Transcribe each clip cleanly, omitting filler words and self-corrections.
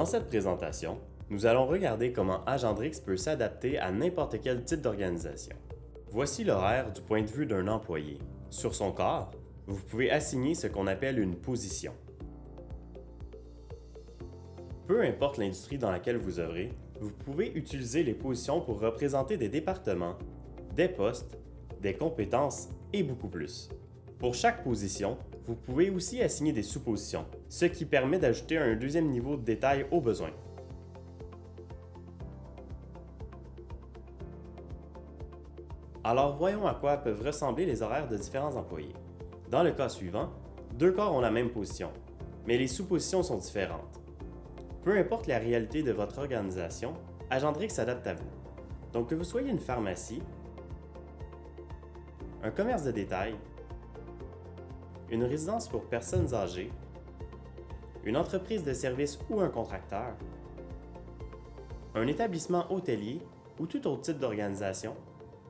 Dans cette présentation, nous allons regarder comment Agendrix peut s'adapter à n'importe quel type d'organisation. Voici l'horaire du point de vue d'un employé. Sur son corps, vous pouvez assigner ce qu'on appelle une position. Peu importe l'industrie dans laquelle vous œuvrez, vous pouvez utiliser les positions pour représenter des départements, des postes, des compétences et beaucoup plus. Pour chaque position, vous pouvez aussi assigner des sous-positions, ce qui permet d'ajouter un deuxième niveau de détail au besoin. Alors voyons à quoi peuvent ressembler les horaires de différents employés. Dans le cas suivant, deux corps ont la même position, mais les sous-positions sont différentes. Peu importe la réalité de votre organisation, Agendrix s'adapte à vous. Donc que vous soyez une pharmacie, un commerce de détail, une résidence pour personnes âgées, une entreprise de services ou un contracteur, un établissement hôtelier ou tout autre type d'organisation,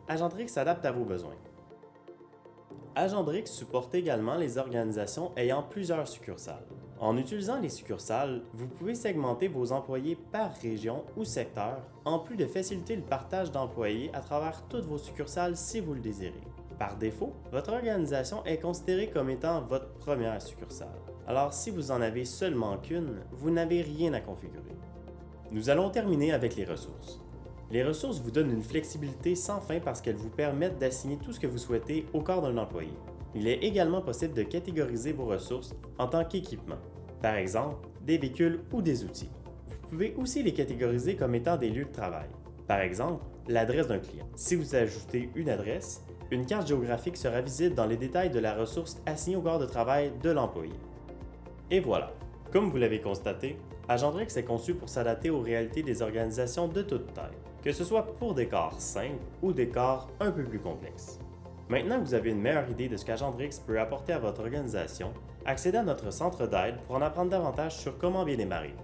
Agendrix s'adapte à vos besoins. Agendrix supporte également les organisations ayant plusieurs succursales. En utilisant les succursales, vous pouvez segmenter vos employés par région ou secteur, en plus de faciliter le partage d'employés à travers toutes vos succursales si vous le désirez. Par défaut, votre organisation est considérée comme étant votre première succursale. Alors si vous en avez seulement qu'une, vous n'avez rien à configurer. Nous allons terminer avec les ressources. Les ressources vous donnent une flexibilité sans fin parce qu'elles vous permettent d'assigner tout ce que vous souhaitez au corps d'un employé. Il est également possible de catégoriser vos ressources en tant qu'équipement, par exemple des véhicules ou des outils. Vous pouvez aussi les catégoriser comme étant des lieux de travail, par exemple l'adresse d'un client. Si vous ajoutez une adresse, une carte géographique sera visible dans les détails de la ressource assignée au corps de travail de l'employé. Et voilà, comme vous l'avez constaté, Agendrix est conçu pour s'adapter aux réalités des organisations de toute taille, que ce soit pour des corps simples ou des corps un peu plus complexes. Maintenant que vous avez une meilleure idée de ce qu'Agendrix peut apporter à votre organisation, accédez à notre centre d'aide pour en apprendre davantage sur comment bien démarrer.